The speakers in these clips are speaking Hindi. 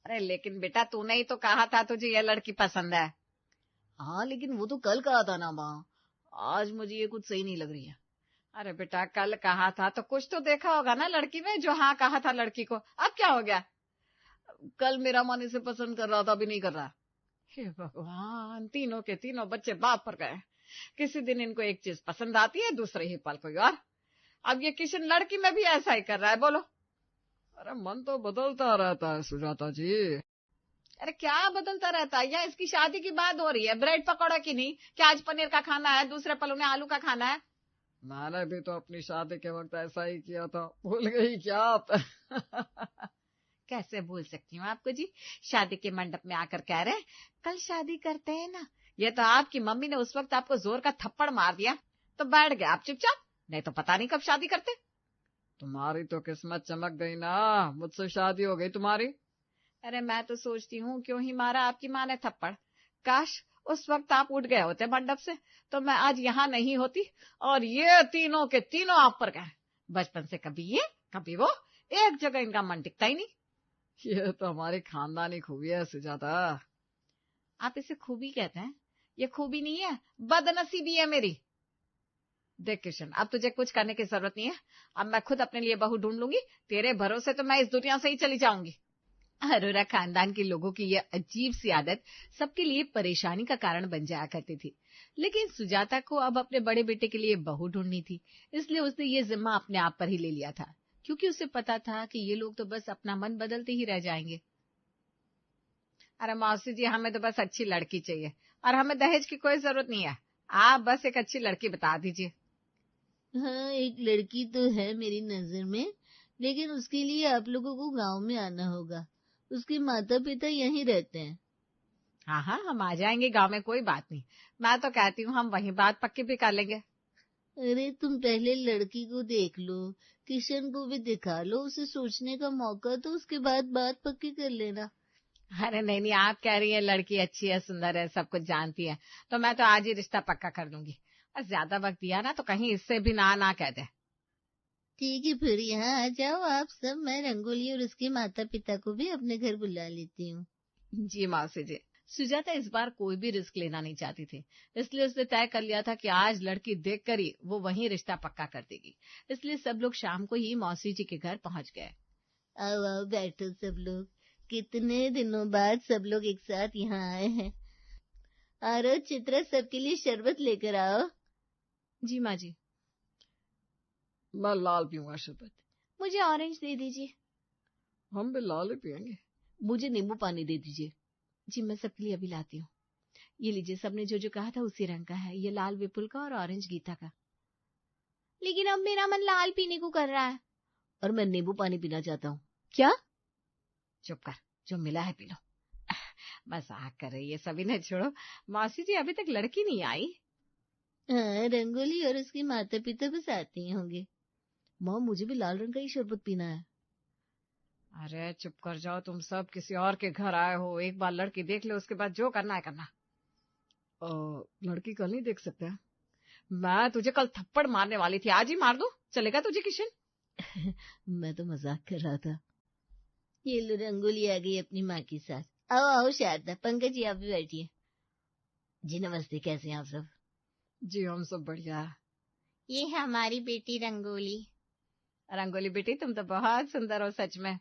अरे लेकिन बेटा तूने ही तो कहा था तुझे ये लड़की पसंद है। हाँ लेकिन वो तो कल कहा था ना माँ, आज मुझे ये कुछ सही नहीं लग रही है। अरे बेटा कल कहा था तो कुछ तो देखा होगा ना लड़की में जो हाँ कहा था लड़की को, अब क्या हो गया? कल मेरा मन इसे पसंद कर रहा था, अभी नहीं कर रहा। हे भगवान, तीनों के तीनों बच्चे बाप पर गए। किसी दिन इनको एक चीज पसंद आती है, दूसरे ही पल कोई और। अब ये किशन लड़की में भी ऐसा ही कर रहा है, बोलो। अरे मन तो बदलता रहता है सुजाता जी। अरे क्या बदलता रहता है? या इसकी शादी की बात हो रही है, ब्रेड पकौड़ा की नहीं कि आज पनीर का खाना है, दूसरे पल उन्हें आलू का खाना है। मैंने भी तो अपनी शादी के वक्त ऐसा ही किया था, भूल गई क्या आप? कैसे भूल सकती हूँ आपको जी? शादी के मंडप में आकर कह रहे कल शादी करते हैं ना। ये तो आपकी मम्मी ने उस वक्त आपको जोर का थप्पड़ मार दिया तो बैठ गए आप चुपचाप, नहीं तो पता नहीं कब शादी करते। तुम्हारी तो किस्मत चमक गई ना, मुझसे शादी हो गई तुम्हारी। अरे मैं तो सोचती हूँ क्यों ही मारा आपकी माँ ने थप्पड़। काश उस वक्त आप उठ गए होते मंडप से तो मैं आज यहाँ नहीं होती और ये तीनों के तीनों आप पर गए। बचपन से कभी ये कभी वो, एक जगह इनका मन टिकता ही नहीं। ये तो हमारी खानदानी खूबी है सुजाता। आप इसे खूबी कहते हैं? ये खूबी नहीं है, बदनसीबी है मेरी। देख किशन, अब तुझे कुछ करने की जरूरत नहीं है, अब मैं खुद अपने लिए बहू ढूंढ लूंगी। तेरे भरोसे तो मैं इस दुनिया से ही चली जाऊंगी। अरोरा खानदान के लोगों की यह अजीब सी आदत सबके लिए परेशानी का कारण बन जाया करती थी। लेकिन सुजाता को अब अपने बड़े बेटे के लिए बहू ढूंढनी थी, इसलिए उसने ये जिम्मा अपने आप पर ही ले लिया था, क्योंकि उसे पता था कि ये लोग तो बस अपना मन बदलते ही रह जाएंगे। अरे मौसी जी, हमें तो बस अच्छी लड़की चाहिए और हमें दहेज की कोई जरूरत नहीं है। आप बस एक अच्छी लड़की बता दीजिए। हाँ, एक लड़की तो है मेरी नजर में, लेकिन उसके लिए आप लोगों को गांव में आना होगा। उसके माता पिता यहीं रहते हैं। हाँ हाँ, हम आ जाएंगे गांव में, कोई बात नहीं। मैं तो कहती हूँ हम वहीं बात पक्की भी कर लेंगे। अरे तुम पहले लड़की को देख लो, किशन को भी दिखा लो, उसे सोचने का मौका, तो उसके बाद बात पक्की कर लेना। अरे नहीं नहीं, आप कह रही है लड़की अच्छी है, सुंदर है, सब कुछ जानती है, तो मैं तो आज ही रिश्ता पक्का कर दूंगी। और ज्यादा वक्त दिया ना तो कहीं इससे भी ना ना कह दे। ठीक है, फिर यहाँ आ जाओ आप सब। मैं रंगोली और उसके माता पिता को भी अपने घर बुला लेती हूँ। जी मौसी जी। सुजाता इस बार कोई भी रिस्क लेना नहीं चाहती थी, इसलिए उसने तय कर लिया था कि आज लड़की देख कर ही वो वहीं रिश्ता पक्का कर देगी। इसलिए सब लोग शाम को ही मौसी जी के घर पहुंच गए। आओ आओ बैठो सब लोग, कितने दिनों बाद सब लोग एक साथ यहाँ आए हैं। और चित्रा, सबके लिए शरबत लेकर आओ। जी माँ जी। मैं लाल पीऊंगा शरबत। मुझे ऑरेंज दे दीजिए। हम भी लाल ही पियेंगे। मुझे नींबू पानी दे दीजिए। जी मैं सबके लिए अभी लाती हूँ। ये लीजिए, सबने जो जो कहा था उसी रंग का है, ये लाल विपुल का और ऑरेंज गीता का। लेकिन अब मेरा मन लाल पीने को कर रहा है। और मैं नींबू पानी पीना चाहता हूँ। क्या? चुप कर, जो मिला है पी लो। मजाक कर रही है, सभी ने छोड़ो। मौसी जी, अभी तक लड़की नहीं आई। हाँ, रंगोली और उसके माता पिता बस आते ही होंगे। माँ, मुझे भी लाल रंग का ही शरबत पीना है। अरे चुप कर जाओ तुम सब, किसी और के घर आए हो, एक बार लड़की देख लो, उसके बाद जो करना है करना। लड़की कल नहीं देख सकते हैं? मैं तुझे कल थप्पड़ मारने वाली थी, आज ही मार दूं, चलेगा तुझे किशन? मैं तो मजाक कर रहा था। ये लो, रंगोली आ गई अपनी माँ के साथ। आओ आओ शारदा, पंकज जी आप भी बैठिए। जी नमस्ते, कैसे हैं आप सब? जी हम सब बढ़िया है। ये है हमारी बेटी रंगोली। रंगोली बेटी, तुम तो बहुत सुंदर हो सच में।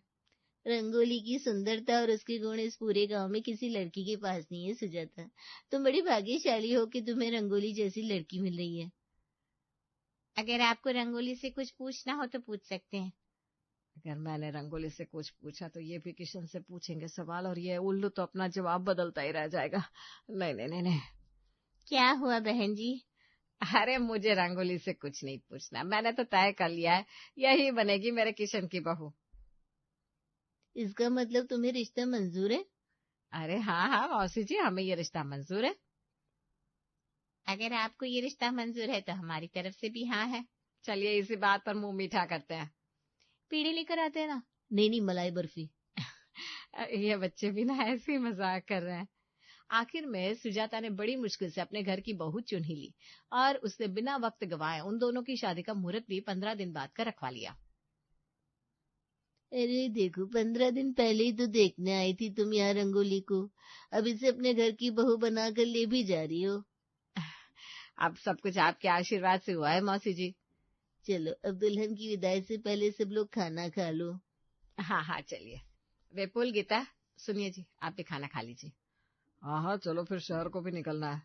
रंगोली की सुंदरता और उसके गुण इस पूरे गांव में किसी लड़की के पास नहीं है सुजाता। तुम बड़ी भाग्यशाली हो कि तुम्हें रंगोली जैसी लड़की मिल रही है। अगर आपको रंगोली से कुछ पूछना हो तो पूछ सकते हैं। अगर मैंने रंगोली से कुछ पूछा तो ये भी किशन से पूछेंगे सवाल, और ये उल्लू तो अपना जवाब बदलता ही रह जाएगा। नहीं नहीं नहीं नहीं। क्या हुआ बहन जी? अरे मुझे रंगोली से कुछ नहीं पूछना, मैंने तो तय कर लिया है, यही बनेगी मेरे किशन की बहू। इसका मतलब तुम्हें रिश्ता मंजूर है? अरे हाँ हाँ मौसी जी, हमें ये रिश्ता मंजूर है। अगर आपको ये रिश्ता मंजूर है तो हमारी तरफ से भी हाँ है। चलिए इसी बात पर मुंह मीठा करते हैं। पीढ़ी लेकर आते हैं ना। नहीं नहीं, मलाई बर्फी। ये बच्चे भी ना ऐसे ही मजाक कर रहे हैं। आखिर में सुजाता ने बड़ी मुश्किल से अपने घर की बहू चुन ही ली और उसने बिना वक्त गवाए उन दोनों की शादी का मुहूर्त भी 15 दिन बाद का रखवा लिया। अरे देखो, 15 दिन पहले ही तो देखने आई थी तुम यहाँ रंगोली को, अब इसे अपने घर की बहू बनाकर ले भी जा रही हो। अब सब कुछ आपके आशीर्वाद से हुआ है मौसी जी। चलो अब दुल्हन की विदाई से पहले सब लोग खाना खा लो। हाँ हाँ चलिए। विपुल, गीता, सुनिए जी, आप भी खाना खा लीजिए। हाँ हाँ चलो, फिर शहर को भी निकलना है।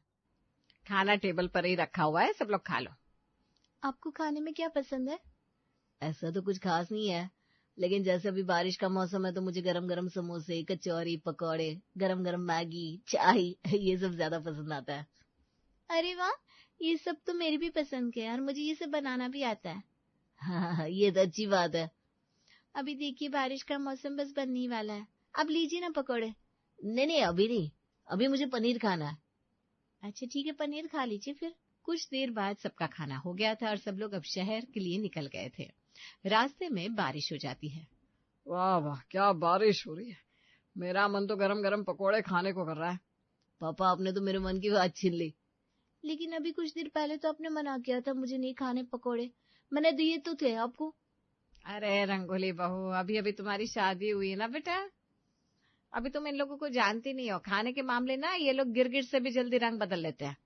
खाना टेबल पर ही रखा हुआ है, सब लोग खा लो। आपको खाने में क्या पसंद है? ऐसा तो कुछ खास नहीं है, लेकिन जैसे अभी बारिश का मौसम है तो मुझे गरम गरम समोसे, कचौरी, पकौड़े, गरम गरम मैगी, चाय ये सब ज्यादा पसंद आता है। अरे वाह, ये सब तो मेरी भी पसंद है यार, मुझे ये सब बनाना भी आता है। हाँ ये तो अच्छी बात है। अभी देखिए बारिश का मौसम बस बनने ही वाला है, अब लीजिए ना पकौड़े। नहीं नहीं अभी नहीं, अभी मुझे पनीर खाना है। अच्छा ठीक है, पनीर खा लीजिए फिर। कुछ देर बाद सबका खाना हो गया था और सब लोग अब शहर के लिए निकल गए थे। रास्ते में बारिश हो जाती है। वाह वाह क्या बारिश हो रही है, मेरा मन तो गरम गरम पकोड़े खाने को कर रहा है। पापा आपने तो मेरे मन की बात छीन ली। लेकिन अभी कुछ देर पहले तो आपने मना किया था मुझे नहीं खाने पकोड़े, मैंने दिए तो थे आपको। अरे रंगोली बहू, अभी अभी तुम्हारी शादी हुई है ना बेटा, अभी तुम इन लोगों को जानती नहीं हो। खाने के मामले ना ये लोग गिरगिट से भी जल्दी रंग बदल लेते हैं।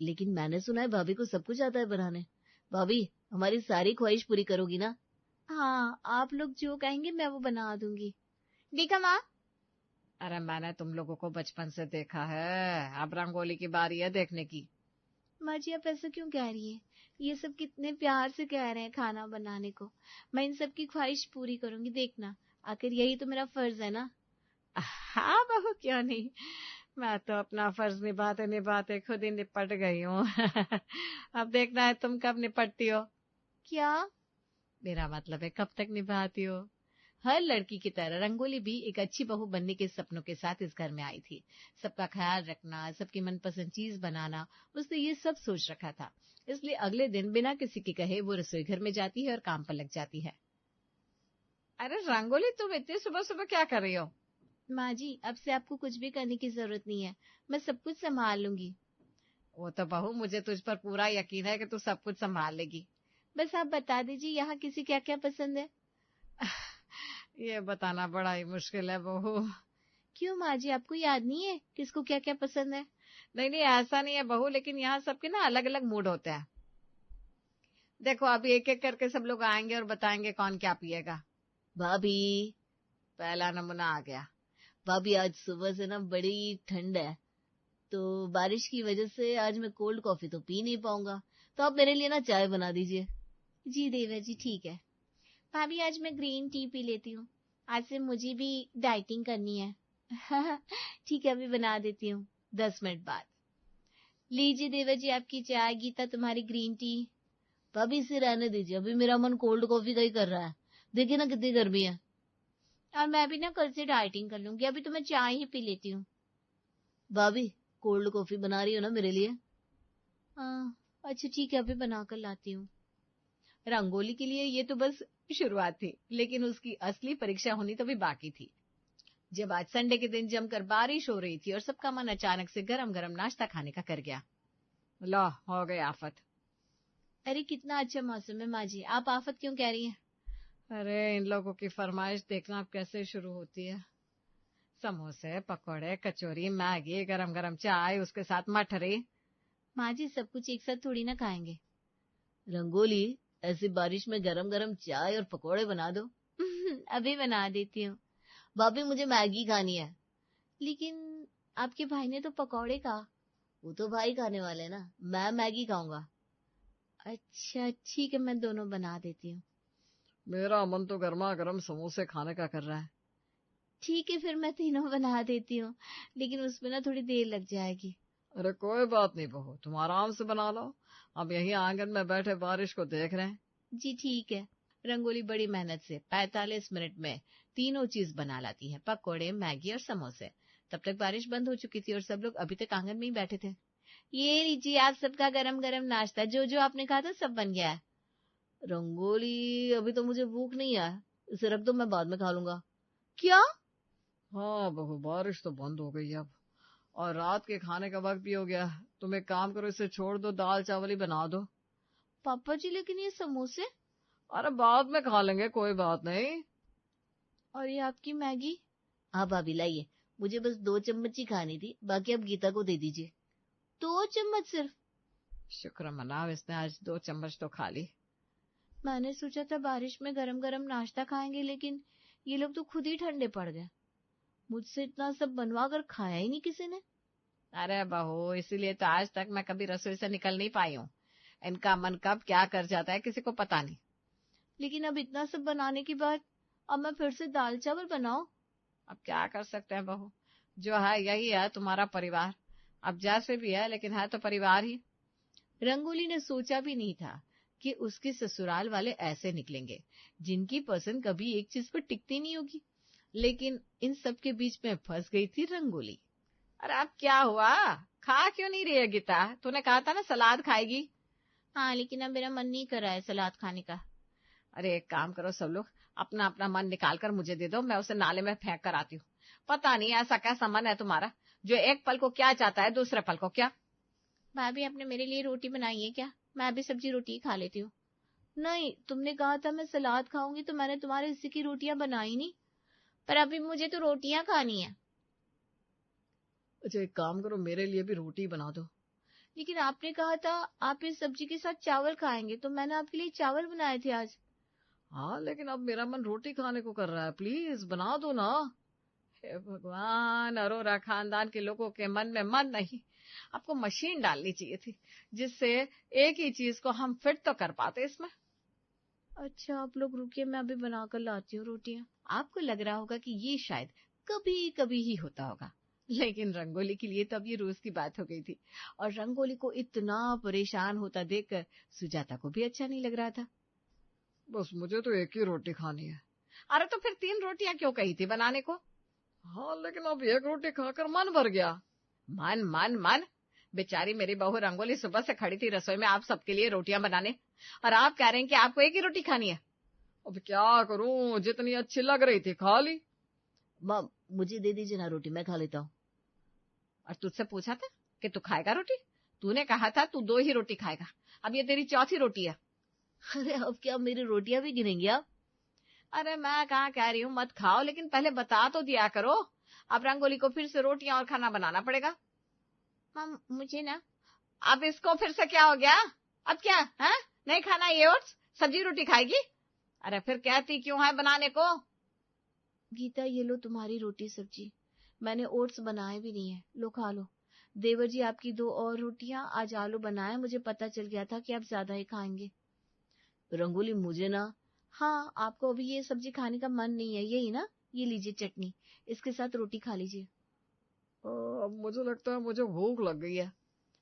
लेकिन मैंने सुना है भाभी को सब कुछ आता है बनाने। भाभी हमारी सारी ख्वाहिश पूरी करोगी ना? हाँ, आप लोग जो कहेंगे मैं वो बना दूंगी। देखा माँ? अरे मैंने तुम लोगों को बचपन से देखा है, अब रंगोली की बारी है देखने की। माँ जी आप ऐसा क्यों कह रही हैं? ये सब कितने प्यार से कह रहे हैं खाना बनाने को, मैं इन सब की ख्वाहिश पूरी करूंगी, देखना। आखिर यही तो मेरा फर्ज है ना। हाँ बहू, क्यों नहीं, मैं तो अपना फर्ज निभाते निभाते खुद ही निपट गई हूँ। अब देखना है तुम कब निपटती हो। क्या? मेरा मतलब है कब तक निभाती हो। हर लड़की की तरह रंगोली भी एक अच्छी बहू बनने के सपनों के साथ इस घर में आई थी। सबका ख्याल रखना, सबकी मनपसंद चीज बनाना, उसने ये सब सोच रखा था। इसलिए अगले दिन बिना किसी के कहे वो रसोई घर में जाती है और काम पर लग जाती है। अरे रंगोली, तुम इतनी सुबह सुबह क्या कर रही हो? माँ जी अब से आपको कुछ भी करने की जरूरत नहीं है, मैं सब कुछ संभाल लूंगी। वो तो बहू, मुझे तुझ पर पूरा यकीन है कि तू सब कुछ संभाल लेगी। बस आप बता दीजिए यहाँ किसी क्या क्या पसंद है। ये बताना बड़ा ही मुश्किल है बहू। क्यों माँ जी, आपको याद नहीं है किसको क्या क्या पसंद है? नहीं नहीं ऐसा नहीं है बहू, लेकिन यहाँ सबके ना अलग अलग मूड होते हैं। देखो अभी एक एक करके सब लोग आएंगे और बताएंगे कौन क्या पिएगा। भाभी पहला नमूना आ गया। भाभी आज सुबह से ना बड़ी ठंड है, तो बारिश की वजह से आज मैं कोल्ड कॉफी तो पी नहीं पाऊंगा, तो आप मेरे लिए ना चाय बना दीजिए। जी देवर जी ठीक है। भाभी आज मैं ग्रीन टी पी लेती हूँ, आज से मुझे भी डाइटिंग करनी है। ठीक है अभी बना देती हूँ। 10 मिनट बाद। लीजिए देवर जी आपकी चाय, गीता तुम्हारी ग्रीन टी। भाभी इसे रहने दीजिए, अभी मेरा मन कोल्ड कॉफी का ही कर रहा है। देखिए ना कितनी गर्मी है। और मैं भी ना कल से डाइटिंग कर लूंगी, अभी तो मैं चाय ही पी लेती हूँ। भाभी कोल्ड कॉफी बना रही हो ना मेरे लिए? हाँ अच्छा ठीक है, अभी बना कर लाती हूँ। रंगोली के लिए ये तो बस शुरुआत थी, लेकिन उसकी असली परीक्षा होनी तो भी बाकी थी। जब आज संडे के दिन जमकर बारिश हो रही थी और सबका मन अचानक से गरम गरम नाश्ता खाने का कर गया। लो हो गई आफत। अरे कितना अच्छा मौसम है माँ जी, आप आफत क्यों कह रही हैं? अरे इन लोगों की फरमाइश देखना अब कैसे शुरू होती है। समोसे, पकौड़े, कचौरी, मैगी, गरम गरम चाय, उसके साथ मठरी। माँ जी सब कुछ एक साथ थोड़ी ना खाएंगे। रंगोली ऐसी बारिश में गरम गरम चाय और पकोड़े बना दो। अभी बना देती हूँ। भाभी मुझे मैगी खानी है। लेकिन आपके भाई ने तो पकौड़े कहा। वो तो भाई खाने वाले हैं ना, मैं मैगी खाऊंगा। अच्छा ठीक है, मैं दोनों बना देती हूँ। मेरा मन तो गर्मा गर्म समोसे खाने का कर रहा है। ठीक है फिर मैं तीनों बना देती हूँ, लेकिन उसमें ना थोड़ी देर लग जाएगी। अरे कोई बात नहीं बहू, तुम आराम से बना लो, अब यही आंगन में बैठे बारिश को देख रहे हैं। जी ठीक है। रंगोली बड़ी मेहनत से 45 मिनट में तीनों चीज बना लाती है, पकौड़े, मैगी और समोसे। तब तक बारिश बंद हो चुकी थी और सब लोग अभी तक आंगन में ही बैठे थे। ये लीजिए आप सबका गरम गरम नाश्ता, जो जो आपने कहा था सब बन गया है। रंगोली अभी तो मुझे भूख नहीं है, इसे रख दो, मैं बाद में खा लूंगा। क्या? हाँ बहू, बारिश तो बंद हो गई अब, और रात के खाने का वक्त भी हो गया। तुम एक काम करो, इसे छोड़ दो, दाल चावल ही बना दो। पापा जी लेकिन ये समोसे? अरे बाद में खा लेंगे, कोई बात नहीं। और ये आपकी मैगी? हाँ भाभी लाइए, मुझे बस 2 चम्मच ही खानी थी, बाकी आप गीता को दे दीजिए। 2 चम्मच सिर्फ? शुक्र मनाओ, इसने आज 2 चम्मच तो खा ली। मैंने सोचा था बारिश में गरम गरम नाश्ता खाएंगे, लेकिन ये लोग तो खुद ही ठंडे पड़ गए। मुझसे इतना सब बनवा कर खाया ही नहीं किसी ने। अरे बहू, इसीलिए तो आज तक मैं कभी रसोई से निकल नहीं पाई हूँ। इनका मन कब क्या कर जाता है किसी को पता नहीं। लेकिन अब इतना सब बनाने के बाद अब मैं फिर से दाल चावल बनाऊं? अब क्या कर सकते हैं बहू, जो है यही है तुम्हारा परिवार। अब जैसे भी है, लेकिन है तो परिवार ही। रंगोली ने सोचा भी नहीं था कि उसके ससुराल वाले ऐसे निकलेंगे, जिनकी पसंद कभी एक चीज पर टिकती नहीं होगी। लेकिन इन सब के बीच में फंस गई थी रंगोली। अरे अब क्या हुआ, खा क्यों नहीं रही है गीता? तूने कहा था ना सलाद खाएगी। हाँ, लेकिन अब मेरा मन नहीं कर रहा है सलाद खाने का। अरे एक काम करो सब लोग, अपना अपना मन निकाल कर मुझे दे दो, मैं उसे नाले में फेंक कर आती हूँ। पता नहीं ऐसा कैसा मन है तुम्हारा, जो एक पल को क्या चाहता है दूसरे पल को क्या। भाभी, आपने मेरे लिए रोटी बनाई है क्या? मैं भी सब्जी रोटी ही खा लेती हूँ। नहीं, तुमने कहा था मैं सलाद खाऊंगी, तो मैंने तुम्हारे हिस्से की रोटियां बनाई नहीं। पर अभी मुझे तो रोटियां खानी है। अच्छा एक काम करो, मेरे लिए भी रोटी बना दो। लेकिन आपने कहा था आप इस सब्जी के साथ चावल खाएंगे, तो मैंने आपके लिए चावल बनाए थे आज। हाँ लेकिन अब मेरा मन रोटी खाने को कर रहा है, प्लीज बना दो ना। हे भगवान, अरोरा खानदान के लोगों के मन में मन नहीं। आपको मशीन डालनी चाहिए थी, जिससे एक ही चीज को हम फिट तो कर पाते इसमें। अच्छा आप लोग रुकिए, मैं अभी बनाकर लाती हूँ रोटियां। आपको लग रहा होगा कि ये शायद कभी कभी ही होता होगा, लेकिन रंगोली के लिए तो अब ये रोज की बात हो गई थी। और रंगोली को इतना परेशान होता देखकर सुजाता को भी अच्छा नहीं लग रहा था। बस मुझे तो एक ही रोटी खानी है। अरे तो फिर 3 रोटियां क्यों कही थी बनाने को? हाँ लेकिन अब एक रोटी खाकर मन भर गया। मन मन मन, बेचारी मेरी बहू रंगोली सुबह से खड़ी थी रसोई में आप सबके लिए रोटियां बनाने, और आप कह रहे हैं कि आपको एक ही रोटी खानी है। अब क्या करूं, जितनी अच्छी लग रही थी खा ली। माँ, मुझे दे दीजिए ना रोटी, मैं खा लेता हूँ। और तुझसे पूछा था कि तू खाएगा रोटी? तूने कहा था तू 2 ही रोटी खाएगा, अब ये तेरी चौथी रोटी है। अरे अब क्या मेरी रोटियां भी गिनेंगे आप? अरे मैं कहाँ कह रही हूँ मत खाओ, लेकिन पहले बता तो दिया करो। अब रंगोली को फिर से रोटियां और खाना बनाना पड़ेगा। माँ मुझे ना। अब इसको फिर से क्या हो गया? अब क्या है, नहीं खाना ये ओट्स, सब्जी रोटी खाएगी? अरे फिर कहती क्यों है बनाने को? गीता, ये लो तुम्हारी रोटी सब्जी। मैंने ओट्स बनाए भी नहीं है, लो खा लो। देवर जी आपकी 2 और रोटियां, आज आलू बनाए, मुझे पता चल गया था कि आप ज्यादा ही खाएंगे। रंगोली, मुझे ना। हाँ, आपको अभी ये सब्जी खाने का मन नहीं है, यही ना? ये लीजिए चटनी, इसके साथ रोटी खा लीजिए। अब मुझे लगता है मुझे भूख लग गई है।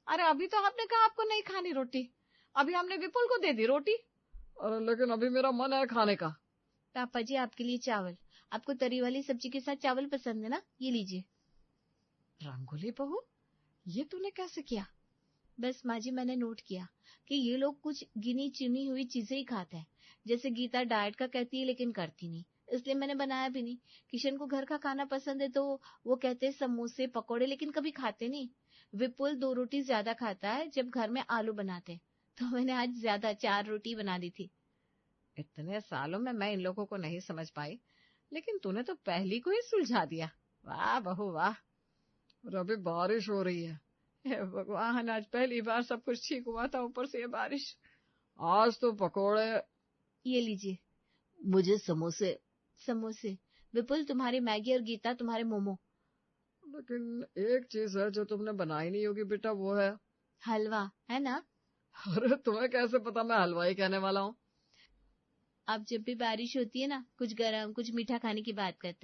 अरे अभी तो आपने कहा आपको नहीं खानी रोटी, अभी हमने विपुल को दे दी रोटी। अरे लेकिन अभी मेरा मन है खाने का। पापा जी, आपके लिए चावल। आपको तरी वाली सब्जी के साथ चावल पसंद है ना? ये लीजिए। रंगोली बहू, ये तूने कैसे किया? बस माँ जी, मैंने नोट किया कि ये लोग कुछ गिनी चुनी हुई चीजें ही खाते हैं। जैसे गीता डाइट का कहती है लेकिन करती नहीं, इसलिए मैंने बनाया भी नहीं। किशन को घर का खाना पसंद है तो वो कहते हैं समोसे पकोड़े, लेकिन कभी खाते नहीं। विपुल 2 रोटी ज्यादा खाता है जब घर में आलू बनाते, तो मैंने आज ज्यादा 4 रोटी बना दी थी। इतने सालों में मैं इन लोगों को नहीं समझ पाई, लेकिन तूने तो पहली को ही सुलझा दिया। वाह बहू वाह। और अभी बारिश हो रही है, हे भगवान, आज पहली बार सब कुछ ठीक हुआ था, ऊपर से ये बारिश। आज तो पकोड़े। ये लीजिए। मुझे समोसे। समोसे। विपुल तुम्हारी मैगी और गीता तुम्हारे मोमो। लेकिन एक चीज है जो तुमने बनाई नहीं होगी बेटा, वो है हलवा, है ना? अरे तुम्हें कैसे पता मैं हलवाई कहने वाला हूँ? अब जब भी बारिश होती है ना, कुछ गरम कुछ मीठा खाने की बात करते हैं।